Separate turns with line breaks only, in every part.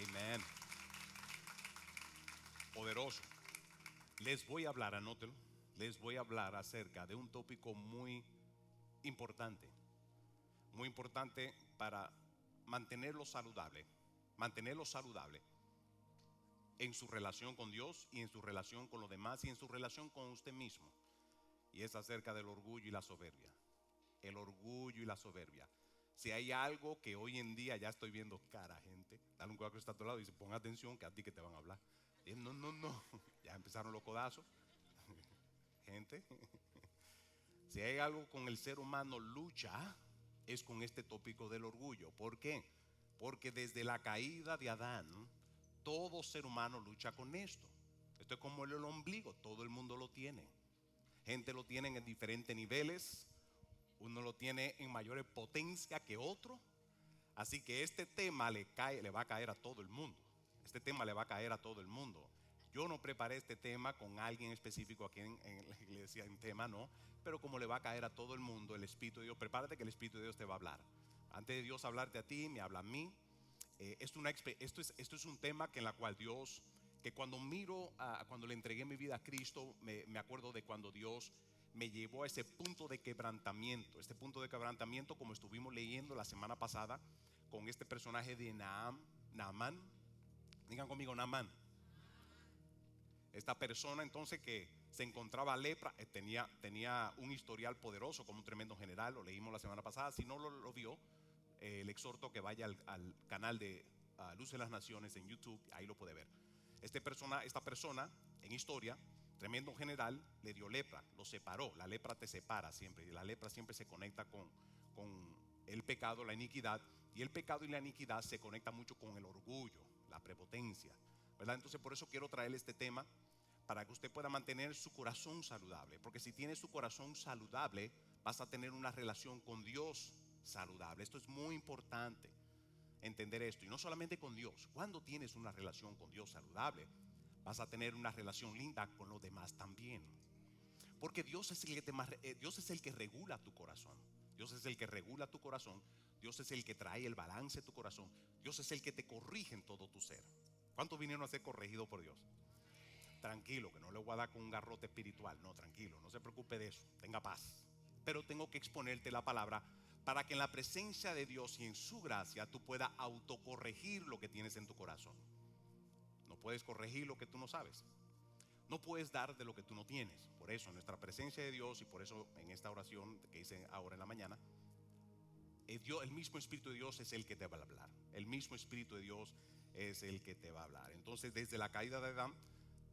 Amen. Poderoso. Les voy a hablar, anótelo. Les voy a hablar acerca de un tópico muy importante para mantenerlo saludable en su relación con Dios y en su relación con los demás y en su relación con usted mismo. Y es acerca del orgullo y la soberbia. El orgullo y la soberbia. Si hay algo que hoy en día ya estoy viendo cara, gente, dale un cuadro que está a tu lado y dice, pon atención que a ti que te van a hablar. Y no, no, no, ya empezaron los codazos. Gente, si hay algo con el ser humano lucha, es con este tópico del orgullo. ¿Por qué? Porque desde la caída de Adán, todo ser humano lucha con esto. Esto es como el ombligo, todo el mundo lo tiene. Gente lo tiene en diferentes niveles, uno lo tiene en mayor potencia que otro. Así que este tema le va a caer a todo el mundo. Este tema le va a caer a todo el mundo. Yo no preparé este tema con alguien específico aquí en la iglesia, en tema no, pero como le va a caer a todo el mundo, el Espíritu de Dios, prepárate que el Espíritu de Dios te va a hablar. Antes de Dios hablarte a ti, me habla a mí. Esto es un tema que en la cual Dios, que cuando le entregué mi vida a Cristo, me acuerdo de cuando Dios me llevó a ese punto de quebrantamiento. Este punto de quebrantamiento, como estuvimos leyendo la semana pasada, con este personaje de Naamán. Digan conmigo, Naamán. Esta persona entonces que se encontraba lepra, tenía un historial poderoso como un tremendo general, lo leímos la semana pasada. Si no lo vio, le exhorto que vaya al canal de Luz de las Naciones en YouTube, ahí lo puede ver. Esta persona en historia, tremendo general, le dio lepra, lo separó. La lepra te separa siempre, y la lepra siempre se conecta con el pecado, la iniquidad, y el pecado y la iniquidad se conectan mucho con el orgullo, la prepotencia, ¿verdad? Entonces por eso quiero traer este tema, para que usted pueda mantener su corazón saludable. Porque si tiene su corazón saludable, vas a tener una relación con Dios saludable. Esto es muy importante, entender esto. Y no solamente con Dios. Cuando tienes una relación con Dios saludable, vas a tener una relación linda con los demás también. Porque Dios es el que regula tu corazón. Dios es el que regula tu corazón. Dios es el que trae el balance de tu corazón. Dios es el que te corrige en todo tu ser. ¿Cuántos vinieron a ser corregidos por Dios? Tranquilo, que no le voy a dar con un garrote espiritual. No, tranquilo, no se preocupe de eso. Tenga paz. Pero tengo que exponerte la palabra para que en la presencia de Dios y en su gracia tú puedas autocorregir lo que tienes en tu corazón. No puedes corregir lo que tú no sabes. No puedes dar de lo que tú no tienes. Por eso en nuestra presencia de Dios, y por eso en esta oración que hice ahora en la mañana, el mismo Espíritu de Dios es el que te va a hablar. El mismo Espíritu de Dios es el que te va a hablar. Entonces, desde la caída de Adán,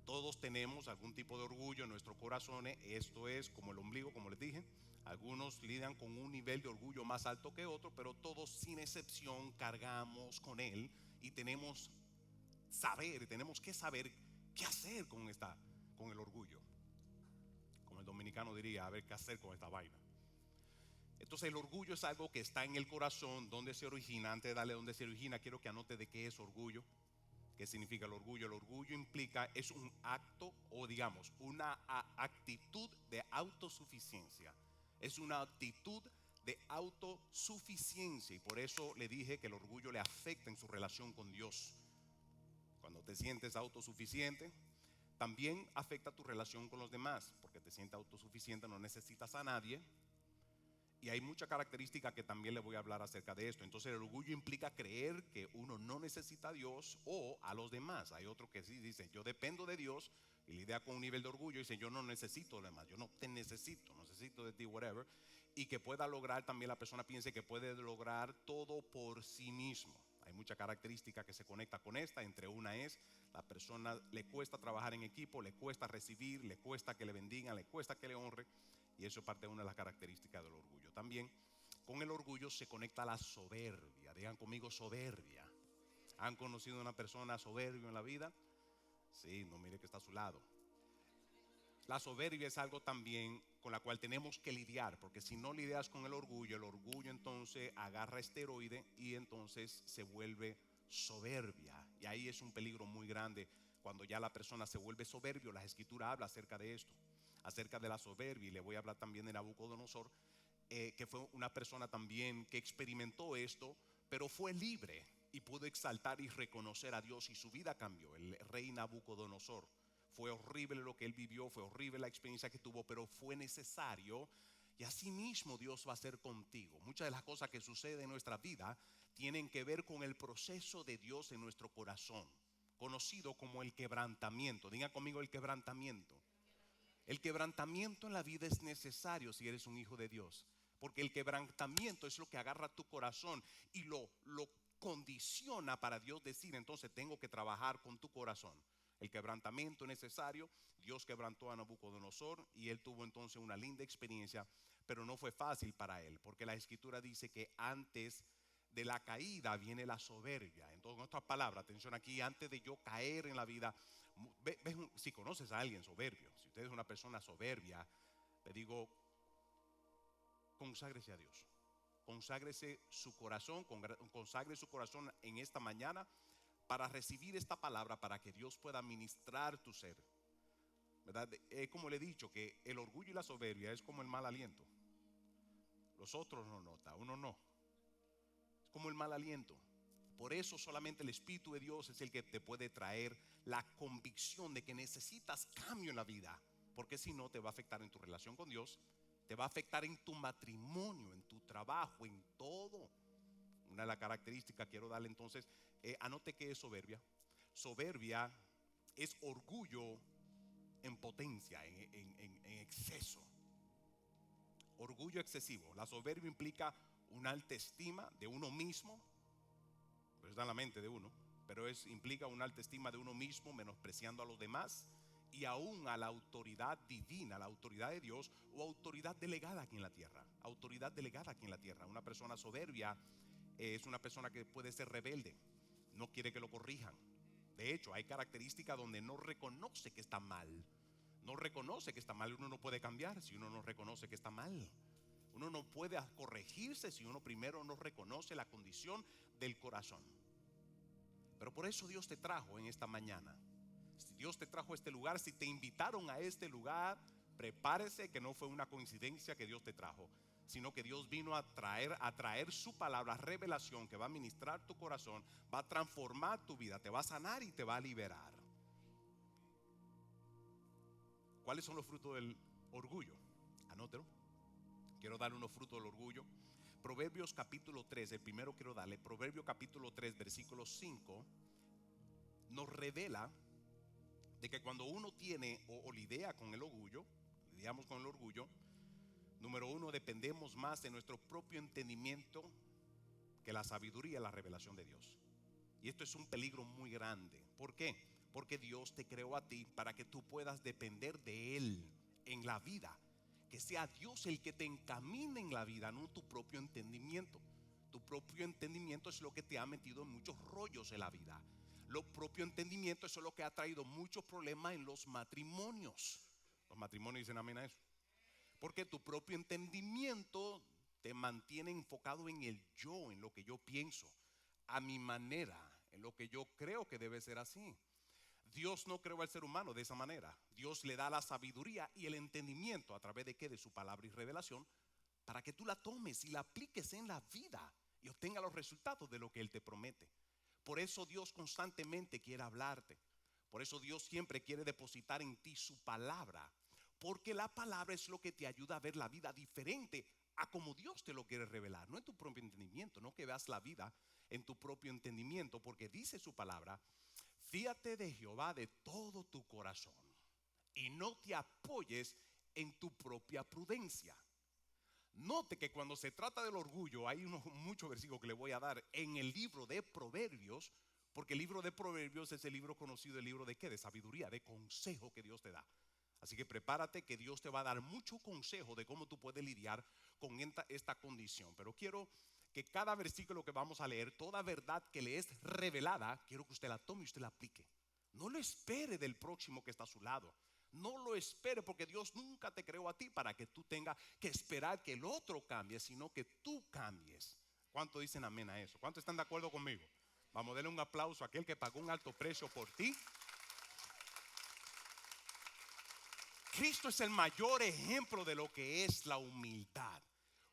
todos tenemos algún tipo de orgullo en nuestros corazones. Esto es como el ombligo, como les dije. Algunos lidian con un nivel de orgullo más alto que otro, pero todos sin excepción cargamos con él y tenemos que saber qué hacer con el orgullo. Como el dominicano diría, a ver qué hacer con esta vaina. Entonces el orgullo es algo que está en el corazón. ¿Dónde se origina? Antes de darle dónde se origina, quiero que anote de qué es orgullo. ¿Qué significa el orgullo? El orgullo implica, es un acto o digamos una actitud de autosuficiencia. Es una actitud de autosuficiencia, y por eso le dije que el orgullo le afecta en su relación con Dios. Cuando te sientes autosuficiente, también afecta tu relación con los demás, porque te sientes autosuficiente, no necesitas a nadie. Y hay muchas características que también le voy a hablar acerca de esto. Entonces el orgullo implica creer que uno no necesita a Dios o a los demás. Hay otro que sí dice, yo dependo de Dios, y lidia con un nivel de orgullo y dice, yo no necesito a los demás, yo no te necesito de ti, whatever. Y que pueda lograr, también la persona piense que puede lograr todo por sí mismo. Hay muchas características que se conectan con esta. Entre una es, la persona le cuesta trabajar en equipo, le cuesta recibir, le cuesta que le bendigan, le cuesta que le honre. Y eso es parte de una de las características del orgullo. También con el orgullo se conecta la soberbia. Digan conmigo, soberbia. ¿Han conocido a una persona soberbia en la vida? Sí, no, mire que está a su lado. La soberbia es algo también con la cual tenemos que lidiar, porque si no lidias con el orgullo entonces agarra esteroide y entonces se vuelve soberbia. Y ahí es un peligro muy grande cuando ya la persona se vuelve soberbio. La escritura habla acerca de esto, acerca de la soberbia, y le voy a hablar también de Nabucodonosor, que fue una persona también que experimentó esto, pero fue libre. y pudo exaltar y reconocer a Dios, y su vida cambió. El rey Nabucodonosor, fue horrible lo que él vivió, fue horrible la experiencia que tuvo, pero fue necesario. Y así mismo Dios va a hacer contigo. Muchas de las cosas que suceden en nuestra vida tienen que ver con el proceso de Dios en nuestro corazón, conocido como el quebrantamiento. Diga conmigo: el quebrantamiento. El quebrantamiento en la vida es necesario si eres un hijo de Dios, porque el quebrantamiento es lo que agarra tu corazón y lo condiciona para Dios decir: entonces tengo que trabajar con tu corazón. El quebrantamiento es necesario. Dios quebrantó a Nabucodonosor y él tuvo entonces una linda experiencia, pero no fue fácil para él, porque la escritura dice que antes de la caída viene la soberbia. Entonces, en otras palabras, atención aquí: antes de yo caer en la vida, si conoces a alguien soberbio, si usted es una persona soberbia, le digo: conságrese a Dios, conságrese su corazón, consagre su corazón en esta mañana para recibir esta palabra, para que Dios pueda ministrar tu ser, ¿verdad? Como le he dicho, que el orgullo y la soberbia es como el mal aliento. Los otros no nota, uno no. Es como el mal aliento. Por eso solamente el Espíritu de Dios es el que te puede traer la convicción de que necesitas cambio en la vida, porque si no te va a afectar en tu relación con Dios, te va a afectar en tu matrimonio, en tu trabajo, en todo. Una de las características quiero darle entonces, anote que es soberbia. Soberbia es orgullo en potencia, en exceso. Orgullo excesivo. La soberbia implica una alta estima de uno mismo, pero está en la mente de uno, pero implica una alta estima de uno mismo, menospreciando a los demás y aún a la autoridad divina, la autoridad de Dios, o autoridad delegada aquí en la tierra. Autoridad delegada aquí en la tierra. Una persona soberbia es una persona que puede ser rebelde, no quiere que lo corrijan. De hecho, hay características donde no reconoce que está mal. No reconoce que está mal. Uno no puede cambiar si uno no reconoce que está mal. Uno no puede corregirse si uno primero no reconoce la condición del corazón. Pero por eso Dios te trajo en esta mañana. Si Dios te trajo a este lugar, si te invitaron a este lugar, prepárese, que no fue una coincidencia que Dios te trajo, sino que Dios vino a traer su palabra, revelación, que va a ministrar tu corazón, va a transformar tu vida, te va a sanar y te va a liberar. ¿Cuáles son los frutos del orgullo? Anótelo. Quiero darle unos frutos del orgullo. Proverbios capítulo 3, el primero quiero darle, Proverbios capítulo 3, versículo 5, nos revela de que cuando uno tiene o lidia con el orgullo, lidiamos con el orgullo, número uno, dependemos más de nuestro propio entendimiento que la sabiduría y la revelación de Dios. Y esto es un peligro muy grande. ¿Por qué? Porque Dios te creó a ti para que tú puedas depender de Él en la vida. Que sea Dios el que te encamine en la vida, no tu propio entendimiento. Tu propio entendimiento es lo que te ha metido en muchos rollos en la vida. Lo propio entendimiento es lo que ha traído muchos problemas en los matrimonios. Los matrimonios dicen amén a eso. Porque tu propio entendimiento te mantiene enfocado en el yo, en lo que yo pienso, a mi manera, en lo que yo creo que debe ser así. Dios no creó al ser humano de esa manera. Dios le da la sabiduría y el entendimiento, ¿a través de qué? De su palabra y revelación, para que tú la tomes y la apliques en la vida y obtenga los resultados de lo que Él te promete. Por eso Dios constantemente quiere hablarte. Por eso Dios siempre quiere depositar en ti su palabra, porque la palabra es lo que te ayuda a ver la vida diferente a como Dios te lo quiere revelar, no en tu propio entendimiento. No que veas la vida en tu propio entendimiento, porque dice su palabra: fíate de Jehová de todo tu corazón y no te apoyes en tu propia prudencia. Note que cuando se trata del orgullo, hay muchos versículos que le voy a dar en el libro de Proverbios, porque el libro de Proverbios es el libro conocido, el libro de ¿qué? De sabiduría, de consejo que Dios te da. Así que prepárate, que Dios te va a dar mucho consejo de cómo tú puedes lidiar con esta condición. Pero quiero que cada versículo que vamos a leer, toda verdad que le es revelada, quiero que usted la tome y usted la aplique. No lo espere del próximo que está a su lado. No lo espere, porque Dios nunca te creó a ti para que tú tengas que esperar que el otro cambie, sino que tú cambies. ¿Cuántos dicen amén a eso? ¿Cuántos están de acuerdo conmigo? Vamos a darle un aplauso a aquel que pagó un alto precio por ti. Cristo es el mayor ejemplo de lo que es la humildad,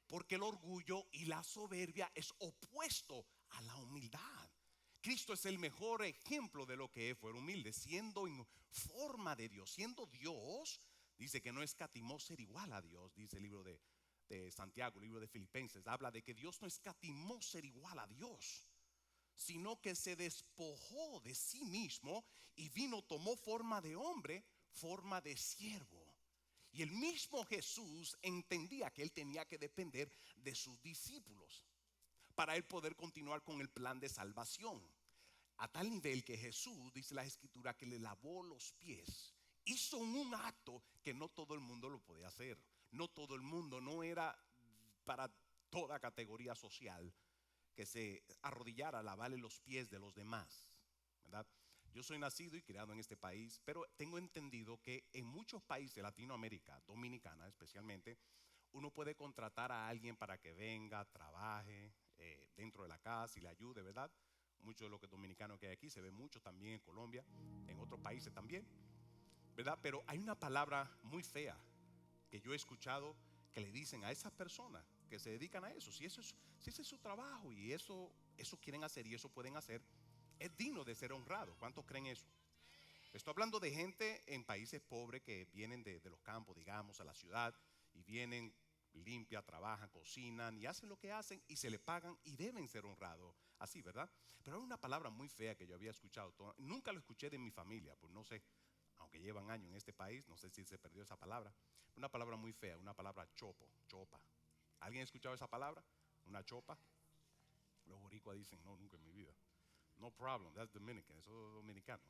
porque el orgullo y la soberbia es opuesto a la humildad. Cristo es el mejor ejemplo de lo que fue humilde, siendo en forma de Dios, siendo Dios. Dice que no escatimó ser igual a Dios, dice el libro de Santiago, el libro de Filipenses. Habla de que Dios no escatimó ser igual a Dios, sino que se despojó de sí mismo y vino, tomó forma de hombre, forma de siervo. Y el mismo Jesús entendía que él tenía que depender de sus discípulos para él poder continuar con el plan de salvación. A tal nivel que Jesús, dice la escritura, que le lavó los pies. Hizo un acto que no todo el mundo lo podía hacer. No todo el mundo, no era para toda categoría social que se arrodillara a lavarle los pies de los demás, ¿verdad? Yo soy nacido y criado en este país, pero tengo entendido que en muchos países de Latinoamérica, dominicana especialmente, uno puede contratar a alguien para que venga, trabaje dentro de la casa y le ayude, ¿verdad? Muchos de los dominicanos que hay aquí se ve mucho también en Colombia, en otros países también, ¿verdad? Pero hay una palabra muy fea que yo he escuchado que le dicen a esas personas que se dedican a eso, si ese es su trabajo y eso quieren hacer y eso pueden hacer, es digno de ser honrado. ¿Cuántos creen eso? Estoy hablando de gente en países pobres que vienen de los campos, digamos, a la ciudad y vienen, limpian, trabajan, cocinan y hacen lo que hacen y se le pagan y deben ser honrados. Así, ¿verdad? Pero hay una palabra muy fea que yo había escuchado, nunca lo escuché de mi familia, pues no sé, aunque llevan años en este país, no sé si se perdió esa palabra. Una palabra muy fea, una palabra chopo, chopa. ¿Alguien ha escuchado esa palabra? Una chopa. Los boricuas dicen, no, nunca en mi vida. No problem, that's Dominican, eso es dominicano,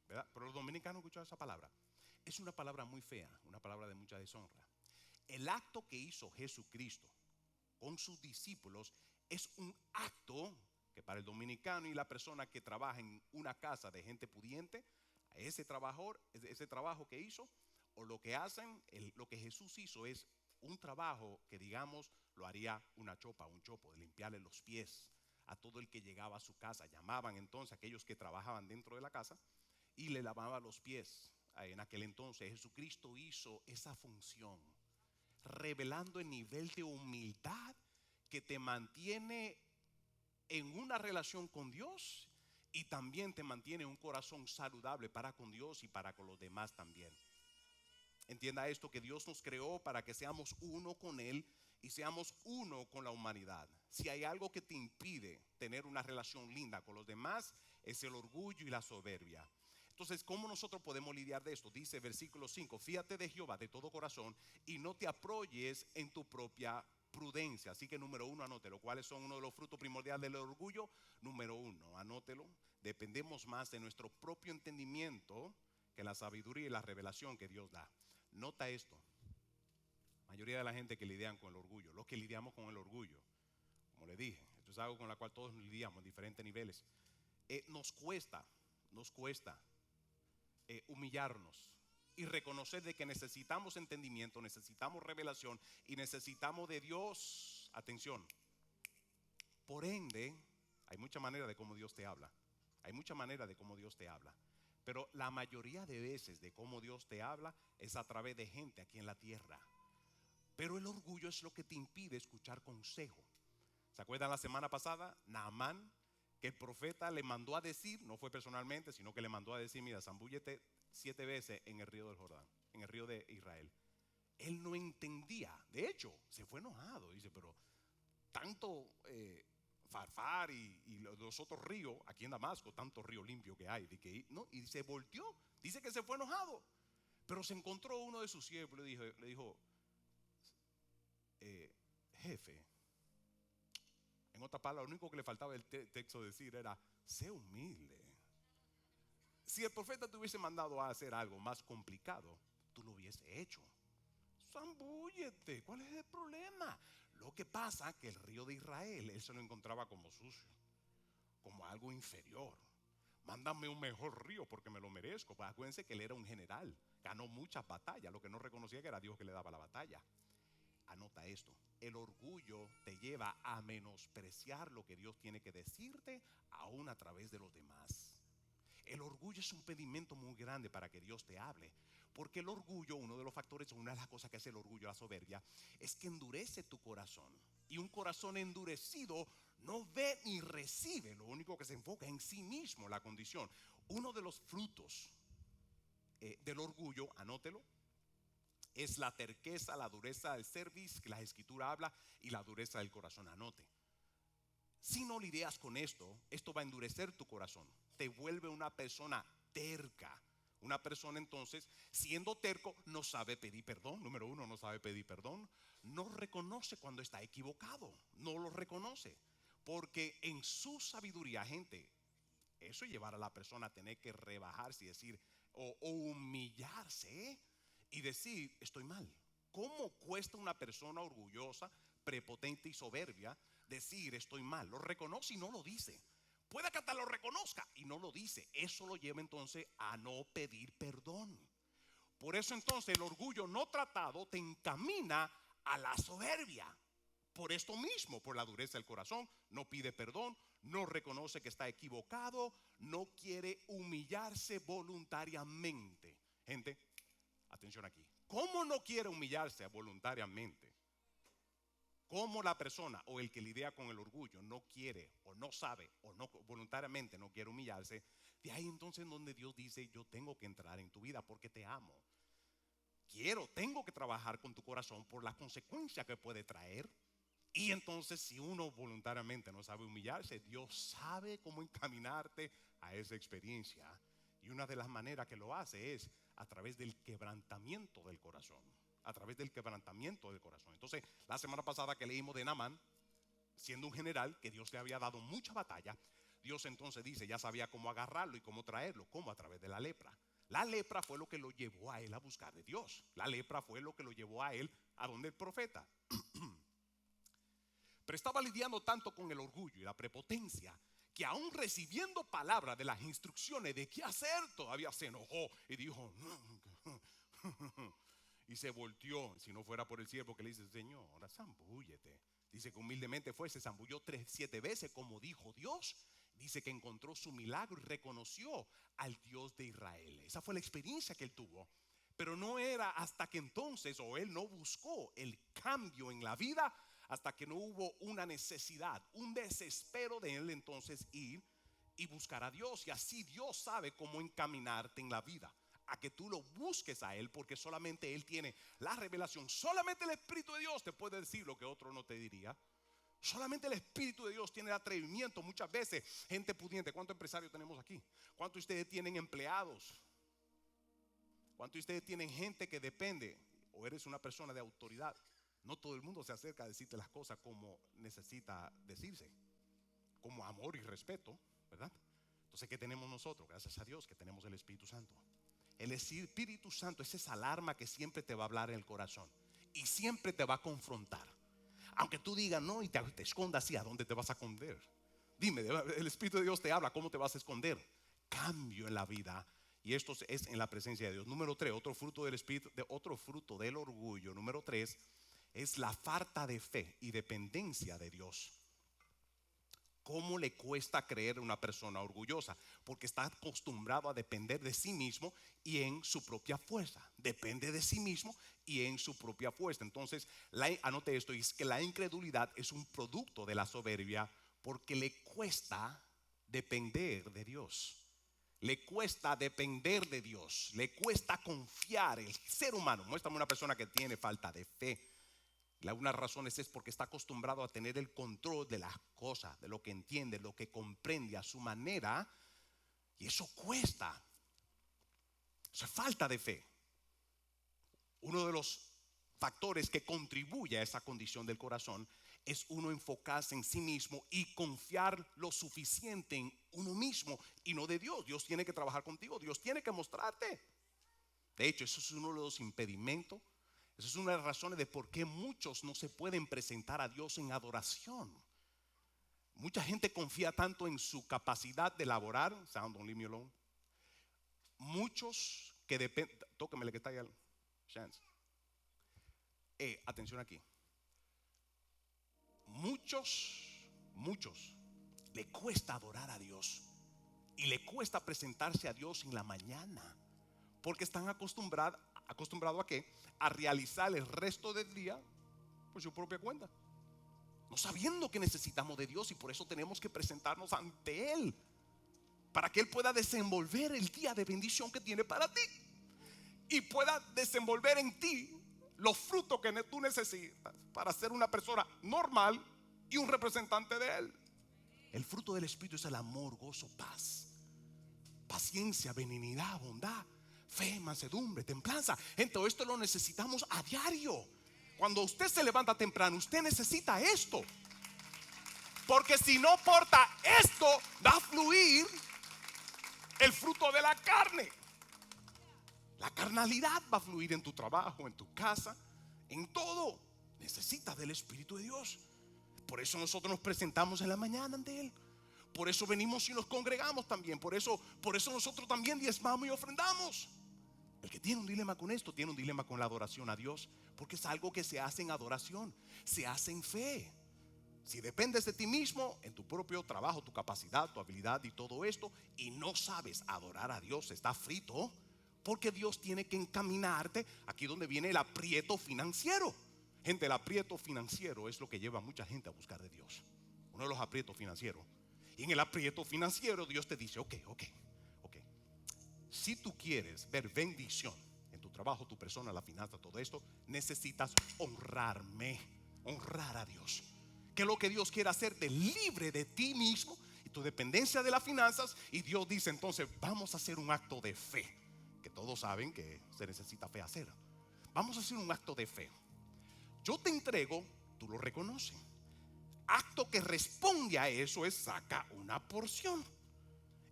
¿verdad? Pero los dominicanos han escuchado esa palabra. Es una palabra muy fea, una palabra de mucha deshonra. El acto que hizo Jesucristo con sus discípulos es un acto que para el dominicano y la persona que trabaja en una casa de gente pudiente, ese trabajo que hizo o lo que hacen, lo que Jesús hizo es un trabajo que digamos lo haría una chopa, un chopo, de limpiarle los pies a todo el que llegaba a su casa. Llamaban entonces a aquellos que trabajaban dentro de la casa y le lavaban los pies. En aquel entonces Jesucristo hizo esa función, revelando el nivel de humildad que te mantiene en una relación con Dios y también te mantiene un corazón saludable para con Dios y para con los demás también. Entienda esto, que Dios nos creó para que seamos uno con Él y seamos uno con la humanidad. Si hay algo que te impide tener una relación linda con los demás, es el orgullo y la soberbia. Entonces, ¿cómo nosotros podemos lidiar de esto? Dice versículo 5, fíate de Jehová de todo corazón y no te apoyes en tu propia prudencia. Así que número uno, anótelo. ¿Cuáles son uno de los frutos primordiales del orgullo? Número uno, anótelo. Dependemos más de nuestro propio entendimiento que la sabiduría y la revelación que Dios da. Nota esto. La mayoría de la gente que lidian con el orgullo, los que lidiamos con el orgullo, como le dije, esto es algo con la cual todos lidiamos en diferentes niveles. Nos cuesta humillarnos y reconocer de que necesitamos entendimiento, necesitamos revelación y necesitamos de Dios. Atención. Por ende, hay mucha manera de cómo Dios te habla. Hay mucha manera de cómo Dios te habla. Pero la mayoría de veces de cómo Dios te habla es a través de gente aquí en la tierra. Pero el orgullo es lo que te impide escuchar consejo. ¿Se acuerdan la semana pasada? Naamán, que el profeta le mandó a decir, no fue personalmente, sino que le mandó a decir, mira, zambúllete 7 veces en el río del Jordán, en el río de Israel. Él no entendía, de hecho, se fue enojado, dice, pero tanto Farfar y los otros ríos, aquí en Damasco, tanto río limpio que hay, ¿no? Y se volteó, dice que se fue enojado, pero se encontró uno de sus siervos y le dijo jefe, en otras palabras, lo único que le faltaba el texto decir era, sé humilde. Si el profeta te hubiese mandado a hacer algo más complicado, tú lo hubiese hecho. Zambúllete, ¿cuál es el problema? Lo que pasa es que el río de Israel, él se lo encontraba como sucio, como algo inferior. Mándame un mejor río porque me lo merezco. Pues acuérdense que él era un general, ganó muchas batallas, lo que no reconocía que era Dios que le daba la batalla. Anota esto, el orgullo te lleva a menospreciar lo que Dios tiene que decirte aún a través de los demás. El orgullo es un impedimento muy grande para que Dios te hable. Porque el orgullo, uno de los factores, una de las cosas que hace el orgullo, la soberbia, es que endurece tu corazón. Y un corazón endurecido No ve ni recibe, lo único que se enfoca en sí mismo, la condición. Uno de los frutos del orgullo, anótelo, es la terqueza, la dureza del cerviz, que la escritura habla, y la dureza del corazón. Anote. Si no lidias con esto, esto va a endurecer tu corazón. Te vuelve una persona terca. Una persona entonces, siendo terco, no sabe pedir perdón. Número uno, no sabe pedir perdón. No reconoce cuando está equivocado. No lo reconoce. Porque en su sabiduría, gente, eso llevar a la persona a tener que rebajarse y decir, o humillarse, y decir, estoy mal. ¿Cómo cuesta una persona orgullosa, prepotente y soberbia decir estoy mal? Lo reconoce y no lo dice. Puede que hasta lo reconozca y no lo dice. Eso lo lleva entonces a no pedir perdón. Por eso entonces el orgullo no tratado te encamina a la soberbia. Por esto mismo, por la dureza del corazón, no pide perdón, no reconoce que está equivocado, no quiere humillarse voluntariamente. Gente, atención aquí. ¿Cómo no quiere humillarse voluntariamente? ¿Cómo la persona o el que lidia con el orgullo no quiere o no sabe o no voluntariamente no quiere humillarse? De ahí entonces donde Dios dice, yo tengo que entrar en tu vida porque te amo. Tengo que trabajar con tu corazón por las consecuencias que puede traer. Y entonces si uno voluntariamente no sabe humillarse, Dios sabe cómo encaminarte a esa experiencia. Y una de las maneras que lo hace es a través del quebrantamiento del corazón. A través del quebrantamiento del corazón. Entonces, la semana pasada que leímos de Naamán, siendo un general que Dios le había dado mucha batalla, Dios entonces dice, ya sabía cómo agarrarlo y cómo traerlo, como a través de la lepra. La lepra fue lo que lo llevó a él a buscar de Dios. La lepra fue lo que lo llevó a él a donde el profeta. Pero estaba lidiando tanto con el orgullo y la prepotencia que aún recibiendo palabras de las instrucciones de qué hacer, todavía se enojó y dijo y se volteó. Si no fuera por el siervo que le dice, Señor, ahora zambúllete. Dice que humildemente fue, se zambulló 7 veces como dijo Dios. Dice que encontró su milagro y reconoció al Dios de Israel. Esa fue la experiencia que él tuvo. Pero no era hasta que entonces, o él no buscó el cambio en la vida, hasta que no hubo una necesidad, un desespero de él entonces ir y buscar a Dios. Y así Dios sabe cómo encaminarte en la vida, a que tú lo busques a él, porque solamente él tiene la revelación. Solamente el Espíritu de Dios te puede decir lo que otro no te diría. Solamente el Espíritu de Dios tiene el atrevimiento. Muchas veces, gente pudiente, ¿cuántos empresarios tenemos aquí? ¿Cuántos de ustedes tienen empleados? ¿Cuántos de ustedes tienen gente que depende? ¿O eres una persona de autoridad? No todo el mundo se acerca a decirte las cosas como necesita decirse, como amor y respeto, ¿verdad? Entonces, ¿qué tenemos nosotros? Gracias a Dios que tenemos el Espíritu Santo. El Espíritu Santo es esa alarma que siempre te va a hablar en el corazón y siempre te va a confrontar. Aunque tú digas no y te escondas, ¿y a dónde te vas a esconder? Dime, el Espíritu de Dios te habla, ¿cómo te vas a esconder? Cambio en la vida. Y esto es en la presencia de Dios. Número 3, otro fruto del Espíritu, otro fruto del orgullo. Número 3 es la falta de fe y dependencia de Dios. ¿Cómo le cuesta creer a una persona orgullosa? Porque está acostumbrado a depender de sí mismo y en su propia fuerza. Depende de sí mismo y en su propia fuerza. Entonces, anote esto, es que la incredulidad es un producto de la soberbia porque le cuesta depender de Dios. Le cuesta depender de Dios. Le cuesta confiar. El ser humano, muéstrame una persona que tiene falta de fe. Algunas razones es porque está acostumbrado a tener el control de las cosas, de lo que entiende, lo que comprende a su manera. Y eso cuesta. Eso es falta de fe. Uno de los factores que contribuye a esa condición del corazón es uno enfocarse en sí mismo y confiar lo suficiente en uno mismo y no de Dios. Dios tiene que trabajar contigo, Dios tiene que mostrarte. De hecho, eso es uno de los impedimentos. Esa es una de las razones de por qué muchos no se pueden presentar a Dios en adoración. Mucha gente confía tanto en su capacidad de elaborar. Sound, don't leave me alone. Muchos que dependen. Tóquemele que está ahí al chance. Atención aquí. Muchos le cuesta adorar a Dios y le cuesta presentarse a Dios en la mañana porque están acostumbrados ¿a qué? A realizar el resto del día por su propia cuenta. no sabiendo que necesitamos de Dios, y por eso tenemos que presentarnos ante Él, para que Él pueda desenvolver el día de bendición que tiene para ti y pueda desenvolver en ti los frutos que tú necesitas para ser una persona normal y un representante de Él. El fruto del Espíritu es el amor, gozo, paz, paciencia, benignidad, bondad, fe, mansedumbre, templanza. En todo esto lo necesitamos a diario. Cuando usted se levanta temprano, usted necesita esto, porque si no porta esto, va a fluir el fruto de la carne. La carnalidad va a fluir en tu trabajo, en tu casa, en todo. Necesitas del Espíritu de Dios. Por eso nosotros nos presentamos en la mañana ante Él. Por eso venimos y nos congregamos también. Por eso nosotros también diezmamos y ofrendamos. El que tiene un dilema con esto, tiene un dilema con la adoración a Dios, porque es algo que se hace en adoración, se hace en fe. Si dependes de ti mismo, en tu propio trabajo, tu capacidad, tu habilidad y todo esto, y no sabes adorar a Dios, está frito, porque Dios tiene que encaminarte aquí donde viene el aprieto financiero. Gente, el aprieto financiero es lo que lleva a mucha gente a buscar de Dios. Uno de los aprietos financieros. Y en el aprieto financiero Dios te dice, ok. Si tú quieres ver bendición en tu trabajo, tu persona, la finanza, todo esto, necesitas honrarme, honrar a Dios. Que es lo que Dios quiere hacerte libre de ti mismo y tu dependencia de las finanzas. Y Dios dice entonces, vamos a hacer un acto de fe, que todos saben que se necesita fe hacer. Vamos a hacer un acto de fe. Yo te entrego, tú lo reconoces. Acto que responde a eso es saca una porción.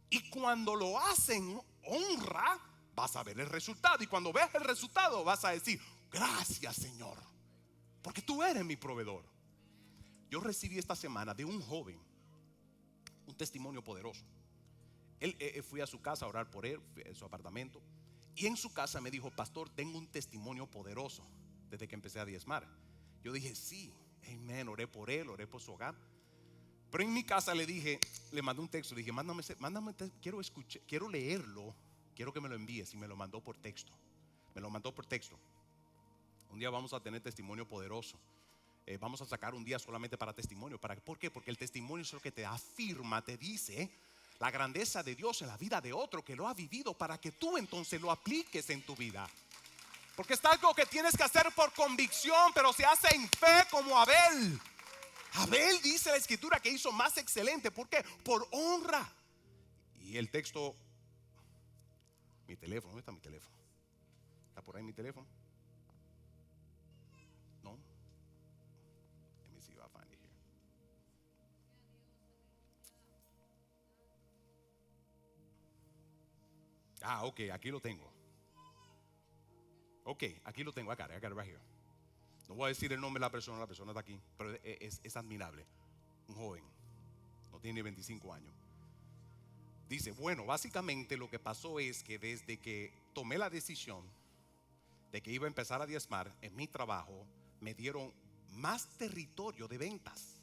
Y cuando lo hacen honra, vas a ver el resultado. Y cuando veas el resultado vas a decir, gracias Señor, porque tú eres mi proveedor. Yo recibí esta semana de un joven un testimonio poderoso. Fui a su casa a orar por él, en su apartamento, y en su casa me dijo, pastor, tengo un testimonio poderoso desde que empecé a diezmar. Yo dije, sí, amén, oré por él, oré por su hogar. Pero en mi casa le dije, le mandé un texto, le dije, mándame, quiero escuchar, quiero leerlo, quiero que me lo envíes. Y me lo mandó por texto. Un día vamos a tener testimonio poderoso. Vamos a sacar un día solamente para testimonio. ¿Por qué? Porque el testimonio es lo que te afirma, te dice la grandeza de Dios en la vida de otro que lo ha vivido, para que tú entonces lo apliques en tu vida. Porque es algo que tienes que hacer por convicción, pero se hace en fe, como Abel. Abel, dice la escritura, que hizo más excelente. ¿Por qué? Por honra. Y el texto, mi teléfono, ¿dónde está mi teléfono? ¿Está por ahí mi teléfono? No. Let me see if I find it here. Ok, aquí lo tengo. Ok, aquí lo tengo, acá, right here. No voy a decir el nombre de la persona está aquí, pero es admirable. Un joven, no tiene 25 años. Dice, bueno, básicamente lo que pasó es que desde que tomé la decisión de que iba a empezar a diezmar, en mi trabajo me dieron más territorio de ventas.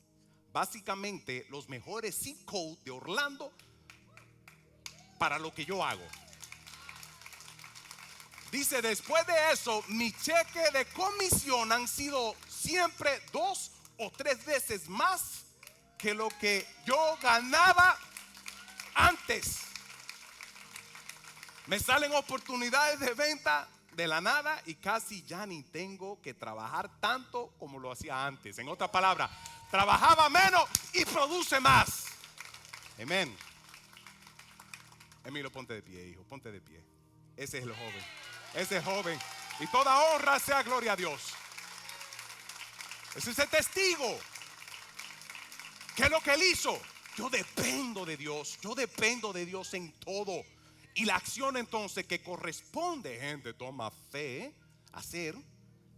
Básicamente los mejores zip code de Orlando para lo que yo hago. Dice, después de eso, mi cheque de comisión han sido siempre 2 o 3 veces más que lo que yo ganaba antes. Me salen oportunidades de venta de la nada y casi ya ni tengo que trabajar tanto como lo hacía antes. En otras palabras, trabajaba menos y produce más. Amén. Emilio, ponte de pie, hijo, ponte de pie. Ese es el joven. Ese joven. Y toda honra sea gloria a Dios. Ese es el testigo. ¿Qué es lo que él hizo? Yo dependo de Dios. Yo dependo de Dios en todo. Y la acción entonces que corresponde, gente, toma fe hacer.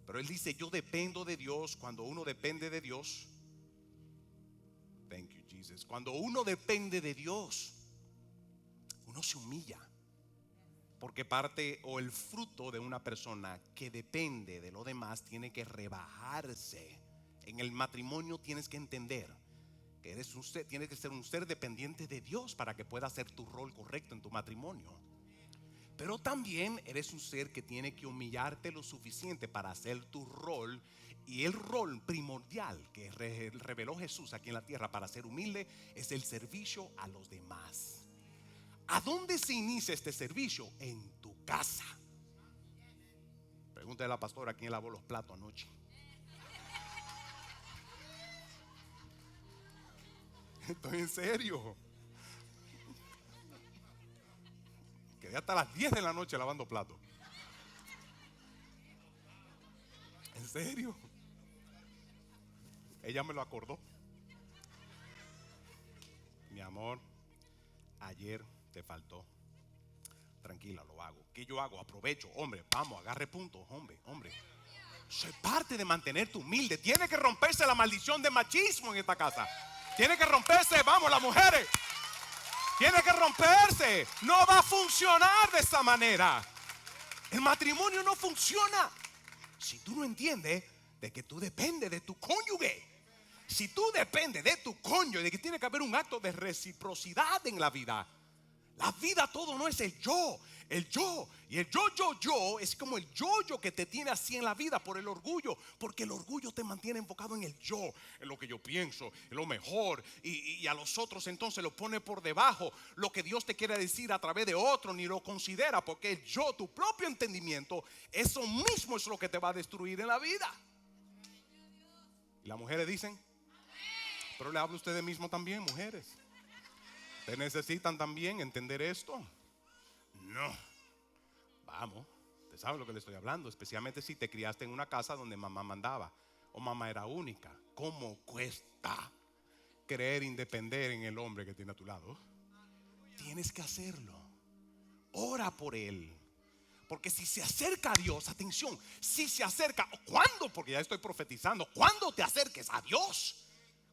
Pero él dice, yo dependo de Dios. Cuando uno depende de Dios, thank you Jesus. Cuando uno depende de Dios, uno se humilla. Porque parte o el fruto de una persona que depende de lo demás tiene que rebajarse. En el matrimonio tienes que entender que eres un ser, tienes que ser un ser dependiente de Dios para que pueda hacer tu rol correcto en tu matrimonio. Pero también eres un ser que tiene que humillarte lo suficiente para hacer tu rol Y el rol primordial que reveló Jesús aquí en la tierra para ser humilde es el servicio a los demás. ¿A dónde se inicia este servicio? En tu casa. Pregúntale a la pastora quién lavó los platos anoche. Estoy en serio. Quedé hasta las 10 de la noche lavando platos. ¿En serio? Ella me lo acordó. Mi amor, ayer te faltó. Tranquila, lo hago. ¿Qué yo hago? Aprovecho. Hombre, vamos, agarre puntos. Hombre. Soy parte de mantenerte humilde. Tiene que romperse la maldición de machismo en esta casa. Tiene que romperse, vamos, las mujeres. Tiene que romperse. No va a funcionar de esa manera. El matrimonio no funciona si tú no entiendes de que tú dependes de tu cónyuge. Si tú dependes de tu cónyuge, de que tiene que haber un acto de reciprocidad en la vida. La vida todo no es el yo. El yo y el yo es como el yo que te tiene así en la vida por el orgullo. Porque el orgullo te mantiene enfocado en el yo, en lo que yo pienso, en lo mejor. Y a los otros entonces lo pone por debajo. Lo que Dios te quiere decir a través de otro ni lo considera. Porque el yo, tu propio entendimiento, eso mismo es lo que te va a destruir en la vida. Y las mujeres dicen, pero le hablo a ustedes mismos también, mujeres. ¿Ustedes necesitan también entender esto? No. Vamos, usted sabe lo que le estoy hablando. Especialmente si te criaste en una casa donde mamá mandaba o mamá era única. ¿Cómo cuesta creer y depender en el hombre que tiene a tu lado? Tienes que hacerlo. Ora por él. Porque si se acerca a Dios, atención, si se acerca, ¿cuándo? Porque ya estoy profetizando. ¿Cuándo te acerques a Dios?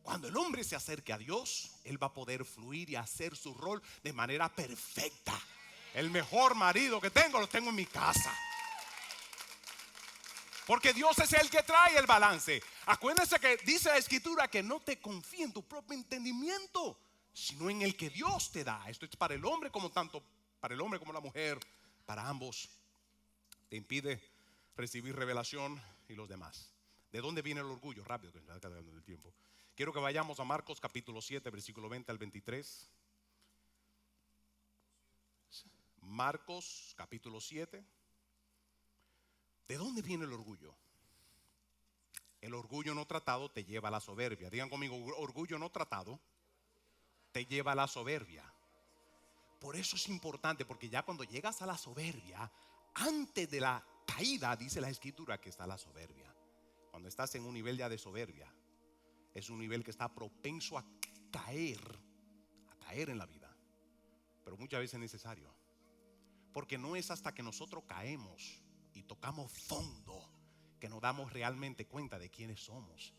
Cuando el hombre se acerque a Dios, él va a poder fluir y hacer su rol de manera perfecta. El mejor marido que tengo lo tengo en mi casa. Porque Dios es el que trae el balance. Acuérdense que dice la escritura que no te confíes en tu propio entendimiento, sino en el que Dios te da. Esto es para el hombre como tanto, para el hombre como la mujer, para ambos. Te impide recibir revelación y los demás. ¿De dónde viene el orgullo? Rápido, que se está acabando el tiempo. Quiero que vayamos a Marcos capítulo 7, versículo 20 al 23. Marcos capítulo 7. ¿De dónde viene el orgullo? El orgullo no tratado te lleva a la soberbia. Digan conmigo, orgullo no tratado te lleva a la soberbia. Por eso es importante, porque ya cuando llegas a la soberbia, antes de la caída, dice la escritura que está la soberbia. Cuando estás en un nivel ya de soberbia, es un nivel que está propenso a caer en la vida. Pero muchas veces es necesario. Porque no es hasta que nosotros caemos y tocamos fondo que nos damos realmente cuenta de quiénes somos.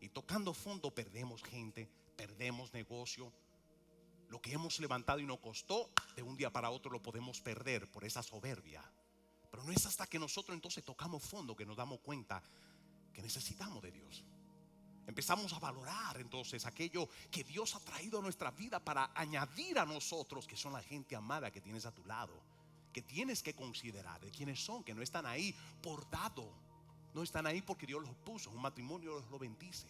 Y tocando fondo perdemos gente, perdemos negocio. Lo que hemos levantado y nos costó, de un día para otro lo podemos perder por esa soberbia. Pero no es hasta que nosotros entonces tocamos fondo que nos damos cuenta que necesitamos de Dios. Empezamos a valorar entonces aquello que Dios ha traído a nuestra vida para añadir a nosotros, que son la gente amada que tienes a tu lado, que tienes que considerar de quiénes son, que no están ahí por dado, no están ahí porque Dios los puso. Un matrimonio los bendice.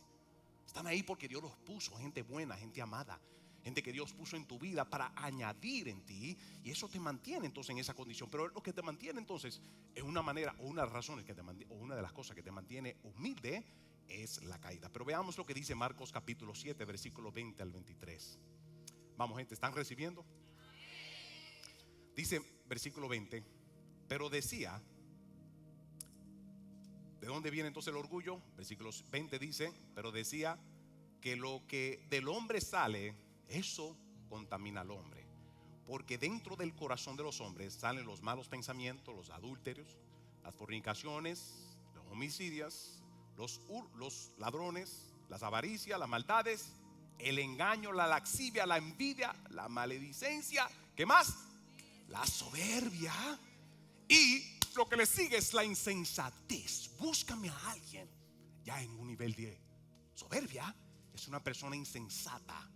Están ahí porque Dios los puso, gente buena, gente amada, gente que Dios puso en tu vida para añadir en ti, y eso te mantiene entonces en esa condición. Pero lo que te mantiene entonces es una manera o una de las razones que te mantiene, o una de las cosas que te mantiene humilde es la caída. Pero veamos lo que dice Marcos capítulo 7, versículo 20 al 23. Vamos, gente, ¿están recibiendo? Dice versículo 20, pero decía, ¿de dónde viene entonces el orgullo? Versículo 20 dice, pero decía que lo que del hombre sale, eso contamina al hombre. Porque dentro del corazón de los hombres salen los malos pensamientos, los adúlterios, las fornicaciones, los homicidios, los ladrones, las avaricias, las maldades, el engaño, la lascivia, la envidia, la maledicencia. ¿Qué más? La soberbia. Y lo que le sigue es la insensatez. Búscame a alguien ya en un nivel de soberbia. Es una persona insensata.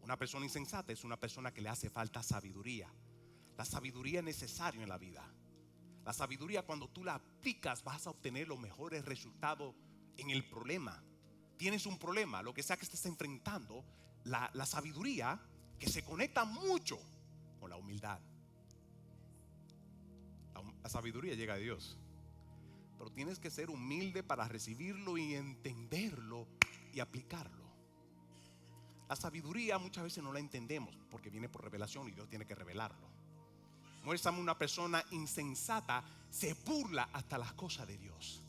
Una persona insensata es una persona que le hace falta sabiduría. La sabiduría es necesaria en la vida. La sabiduría, cuando tú la aplicas, vas a obtener los mejores resultados en el problema. Tienes un problema, lo que sea que estés enfrentando, la sabiduría que se conecta mucho con la humildad. La sabiduría llega de Dios, pero tienes que ser humilde para recibirlo y entenderlo y aplicarlo. La sabiduría muchas veces no la entendemos porque viene por revelación y Dios tiene que revelarlo. Muéstrame una persona insensata, se burla hasta las cosas de Dios,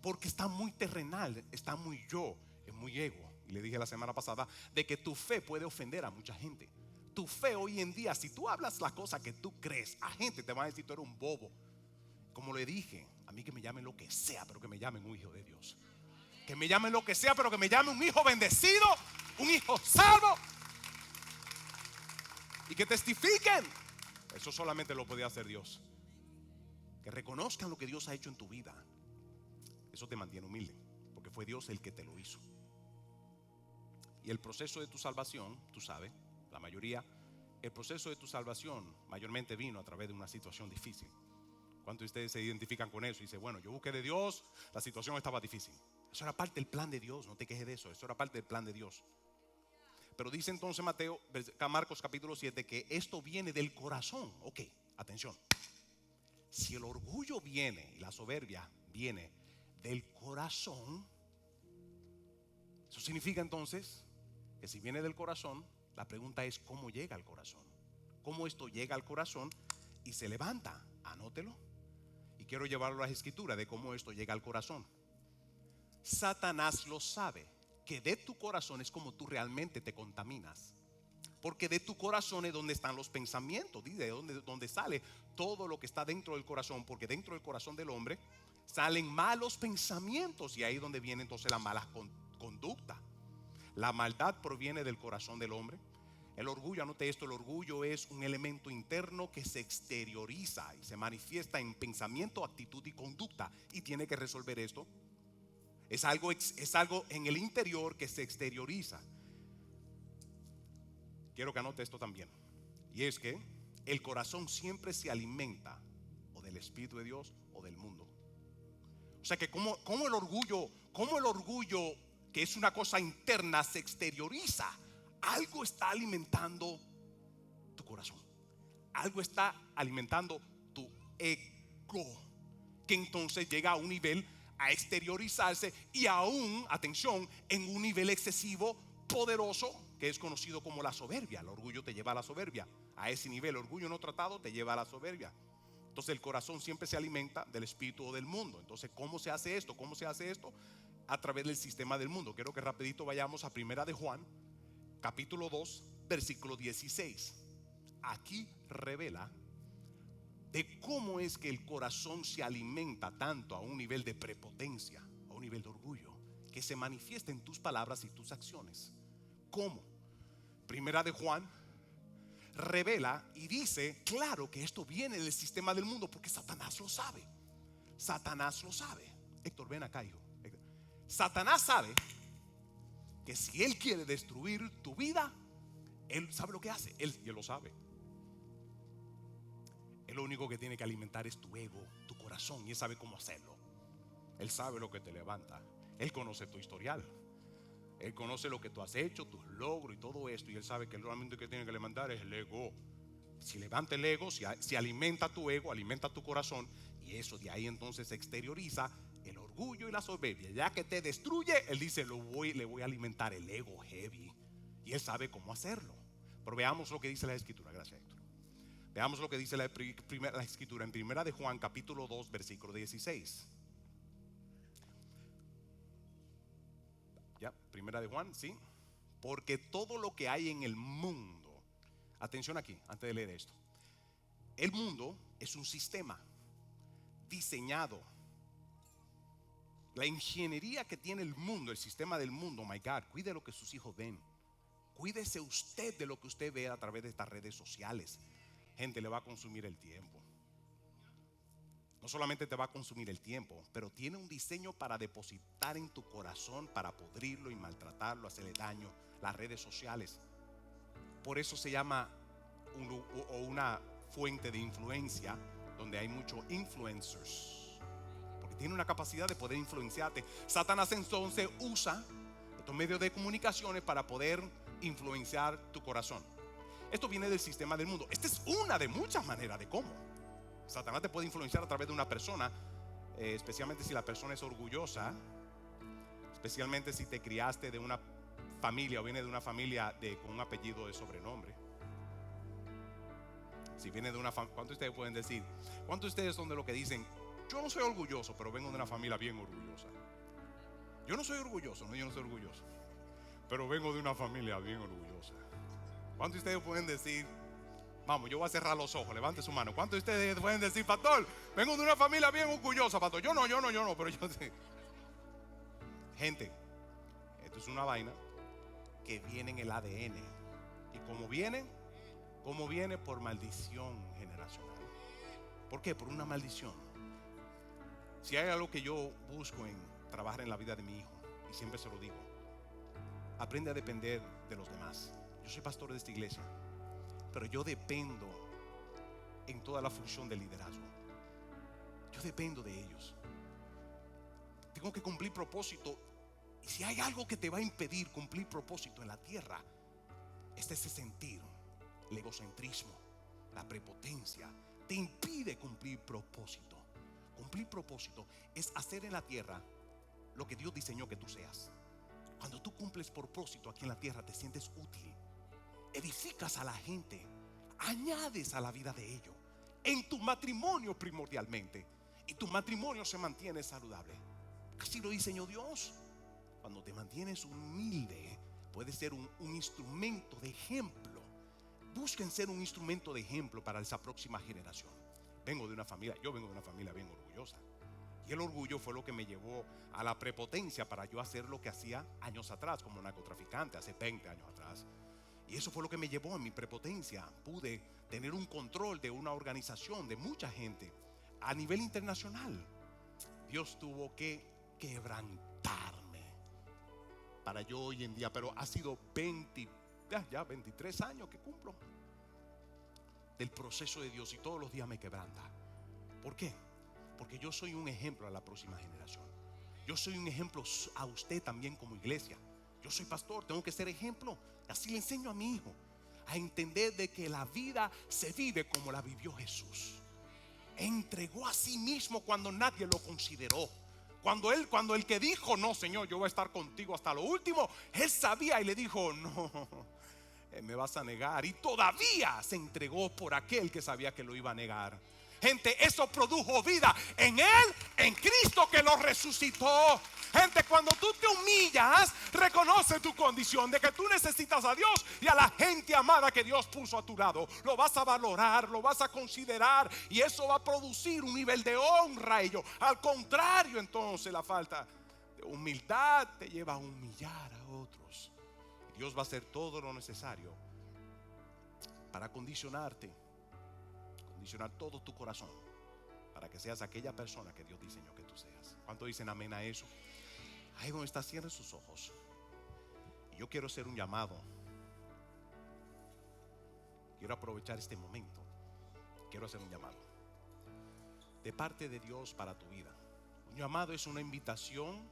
porque está muy terrenal, está muy yo, es muy ego. Y le dije la semana pasada de que tu fe puede ofender a mucha gente. Tu fe hoy en día, si tú hablas las cosas que tú crees, a gente te va a decir tú eres un bobo. Como le dije, a mí que me llamen lo que sea, pero que me llamen un hijo de Dios. Que me llamen lo que sea, pero que me llamen un hijo bendecido, un hijo salvo, y que testifiquen. Eso solamente lo podía hacer Dios. Que reconozcan lo que Dios ha hecho en tu vida. Eso te mantiene humilde, porque fue Dios el que te lo hizo. Y el proceso de tu salvación, tú sabes, la mayoría, el proceso de tu salvación mayormente vino a través de una situación difícil. ¿Cuántos de ustedes se identifican con eso? Y dicen, bueno, yo busqué de Dios, la situación estaba difícil. Eso era parte del plan de Dios, no te quejes de eso, eso era parte del plan de Dios. Pero dice entonces Marcos capítulo 7 que esto viene del corazón. Ok, atención. Si el orgullo viene y la soberbia viene del corazón, eso significa entonces que si viene del corazón, la pregunta es cómo llega al corazón. Cómo esto llega al corazón y se levanta. Anótelo. Y quiero llevarlo a las escrituras de cómo esto llega al corazón. Satanás lo sabe, que de tu corazón es como tú realmente te contaminas. Porque de tu corazón es donde están los pensamientos, de donde sale todo lo que está dentro del corazón. Porque dentro del corazón del hombre salen malos pensamientos, y ahí es donde viene entonces la mala conducta. La maldad proviene del corazón del hombre. El orgullo, anote esto, el orgullo es un elemento interno que se exterioriza y se manifiesta en pensamiento, actitud y conducta, y tiene que resolver esto. Es algo en el interior que se exterioriza. Quiero que anote esto también, y es que el corazón siempre se alimenta o del Espíritu de Dios o del mundo. O sea que como el orgullo, que es una cosa interna, se exterioriza. Algo está alimentando tu corazón. Algo está alimentando tu ego, que entonces llega a un nivel a exteriorizarse, y aún, atención, en un nivel excesivo, poderoso, que es conocido como la soberbia. El orgullo te lleva a la soberbia. A ese nivel, el orgullo no tratado te lleva a la soberbia. Entonces el corazón siempre se alimenta del espíritu o del mundo. Entonces, ¿cómo se hace esto? ¿Cómo se hace esto? A través del sistema del mundo. Quiero que rapidito vayamos a Primera de Juan capítulo 2, versículo 16. Aquí revela de cómo es que el corazón se alimenta tanto a un nivel de prepotencia, a un nivel de orgullo, que se manifiesta en tus palabras y tus acciones. ¿Cómo? Primera de Juan revela y dice, claro que esto viene del sistema del mundo, porque Satanás lo sabe. Satanás lo sabe. Héctor, ven acá, hijo. Satanás sabe que si él quiere destruir tu vida, él sabe lo que hace. Él lo sabe. Él lo único que tiene que alimentar es tu ego, tu corazón, y él sabe cómo hacerlo. Él sabe lo que te levanta. Él conoce tu historial. Él conoce lo que tú has hecho, tus logros y todo esto, y él sabe que el único que tiene que levantar es el ego. Si levanta el ego, si alimenta tu ego, alimenta tu corazón, y eso de ahí entonces se exterioriza el orgullo y la soberbia. Ya que te destruye, él dice, le voy a alimentar el ego heavy, y él sabe cómo hacerlo. Pero veamos lo que dice la escritura. Gracias, Héctor. Veamos lo que dice la escritura en Primera de Juan capítulo 2, versículo 16. Ya, Primera de Juan, sí. Porque todo lo que hay en el mundo, atención aquí, antes de leer esto, el mundo es un sistema diseñado. La ingeniería que tiene el mundo, el sistema del mundo, my God, cuide lo que sus hijos ven. Cuídese usted de lo que usted ve a través de estas redes sociales. Gente, le va a consumir el tiempo. No solamente te va a consumir el tiempo, pero tiene un diseño para depositar en tu corazón, para podrirlo y maltratarlo, hacerle daño. Las redes sociales. Por eso se llama una fuente de influencia donde hay muchos influencers. Porque y tiene una capacidad de poder influenciarte. Satanás entonces usa estos medios de comunicaciones para poder influenciar tu corazón. Esto viene del sistema del mundo. Esta es una de muchas maneras de cómo Satanás te puede influenciar a través de una persona, especialmente si la persona es orgullosa, especialmente si te criaste de una familia o viene de una familia con un apellido de sobrenombre. Si viene de una familia, ¿cuántos de ustedes pueden decir? ¿Cuántos de ustedes son de los que dicen, yo no soy orgulloso, pero vengo de una familia bien orgullosa? Yo no soy orgulloso, no, yo no soy orgulloso, pero vengo de una familia bien orgullosa. ¿Cuántos de ustedes pueden decir, vamos, yo voy a cerrar los ojos, levante su mano? ¿Cuántos de ustedes pueden decir, pastor, vengo de una familia bien orgullosa, pastor? Yo no, pero yo sí. Gente, esto es una vaina que viene en el ADN. Y como viene por maldición generacional. ¿Por qué? Por una maldición. Si hay algo que yo busco en trabajar en la vida de mi hijo, y siempre se lo digo, aprende a depender de los demás. Yo soy pastor de esta iglesia, pero yo dependo en toda la función de liderazgo. Yo dependo de ellos. Tengo que cumplir propósito. Y si hay algo que te va a impedir cumplir propósito en la tierra, es ese sentir, el egocentrismo, la prepotencia. Te impide cumplir propósito. Cumplir propósito es hacer en la tierra lo que Dios diseñó que tú seas. Cuando tú cumples propósito aquí en la tierra, te sientes útil. Edificas a la gente, añades a la vida de ellos. En tu matrimonio primordialmente. Y tu matrimonio se mantiene saludable. Así lo diseñó Dios. Cuando te mantienes humilde, puedes ser un instrumento de ejemplo. Busquen ser un instrumento de ejemplo para esa próxima generación. Yo vengo de una familia bien orgullosa. Y el orgullo fue lo que me llevó a la prepotencia para yo hacer lo que hacía años atrás como narcotraficante, hace 20 años atrás. Y eso fue lo que me llevó a mi prepotencia. Pude tener un control de una organización, de mucha gente a nivel internacional. Dios tuvo que quebrantarme para yo hoy en día, pero ha sido 23 años que cumplo del proceso de Dios y todos los días me quebranta. ¿Por qué? Porque yo soy un ejemplo a la próxima generación. Yo soy un ejemplo a usted también como iglesia. Yo soy pastor, tengo que ser ejemplo. Así le enseño a mi hijo a entender de que la vida se vive como la vivió Jesús. Entregó a sí mismo cuando nadie lo consideró. Cuando el que dijo, no, Señor, yo voy a estar contigo hasta lo último, él sabía y le dijo, no, me vas a negar. Y todavía se entregó por aquel que sabía que lo iba a negar. Gente, eso produjo vida en él, en Cristo que lo resucitó. Gente, cuando tú te humillas, reconoce tu condición de que tú necesitas a Dios y a la gente amada que Dios puso a tu lado. Lo vas a valorar, lo vas a considerar, y eso va a producir un nivel de honra a ellos. Al contrario, entonces la falta de humildad te lleva a humillar a otros. Dios va a hacer todo lo necesario para condicionar todo tu corazón para que seas aquella persona que Dios diseñó que tú seas. ¿Cuántos dicen amén a eso? Ahí donde está, cierren sus ojos. Y yo quiero hacer un llamado. Quiero aprovechar este momento. Quiero hacer un llamado de parte de Dios para tu vida. Un llamado es una invitación